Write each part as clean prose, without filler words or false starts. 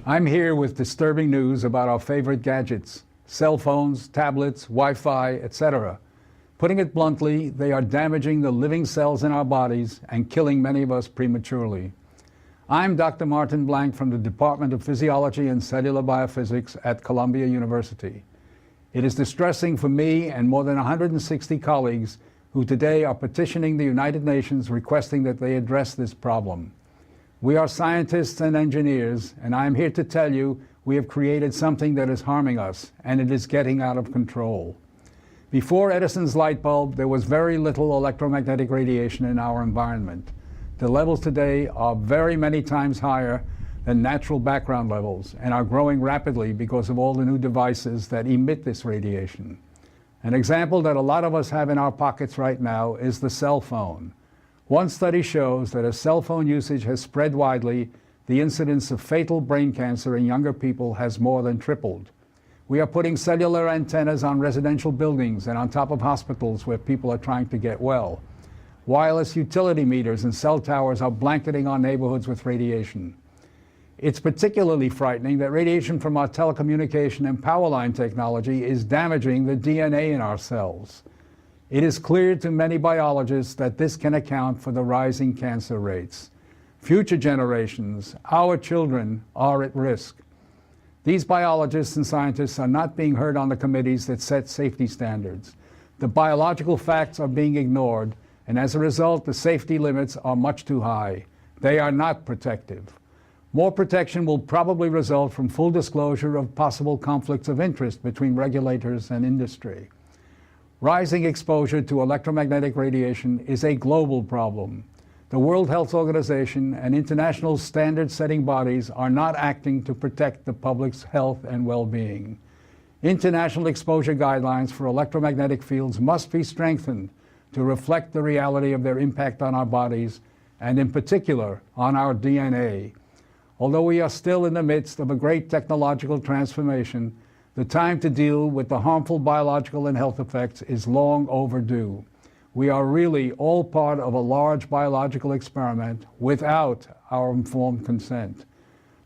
I'm here with disturbing news about our favorite gadgets, cell phones, tablets, Wi-Fi, etc. Putting it bluntly, they are damaging the living cells in our bodies and killing many of us prematurely. I'm Dr. Martin Blank from the Department of Physiology and Cellular Biophysics at Columbia University. It is distressing for me and more than 160 colleagues who today are petitioning the United Nations requesting that they address this problem. We are scientists and engineers, and I am here to tell you we have created something that is harming us, and it is getting out of control. Before Edison's light bulb, there was very little electromagnetic radiation in our environment. The levels today are very many times higher than natural background levels and are growing rapidly because of all the new devices that emit this radiation. An example that a lot of us have in our pockets right now is the cell phone. One study shows that as cell phone usage has spread widely, the incidence of fatal brain cancer in younger people has more than tripled. We are putting cellular antennas on residential buildings and on top of hospitals where people are trying to get well. Wireless utility meters and cell towers are blanketing our neighborhoods with radiation. It's particularly frightening that radiation from our telecommunication and power line technology is damaging the DNA in our cells. It is clear to many biologists that this can account for the rising cancer rates. Future generations, our children, are at risk. These biologists and scientists are not being heard on the committees that set safety standards. The biological facts are being ignored, and as a result, the safety limits are much too high. They are not protective. More protection will probably result from full disclosure of possible conflicts of interest between regulators and industry. Rising exposure to electromagnetic radiation is a global problem. The World Health Organization and international standard-setting bodies are not acting to protect the public's health and well-being. International exposure guidelines for electromagnetic fields must be strengthened to reflect the reality of their impact on our bodies, and in particular, on our DNA. Although we are still in the midst of a great technological transformation, the time to deal with the harmful biological and health effects is long overdue. We are really all part of a large biological experiment without our informed consent.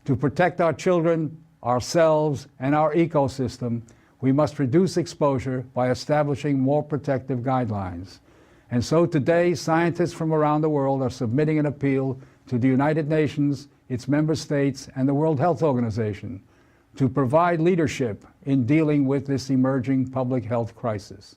To protect our children, ourselves, and our ecosystem, we must reduce exposure by establishing more protective guidelines. And so today, scientists from around the world are submitting an appeal to the United Nations, its member states, and the World Health Organization to provide leadership in dealing with this emerging public health crisis.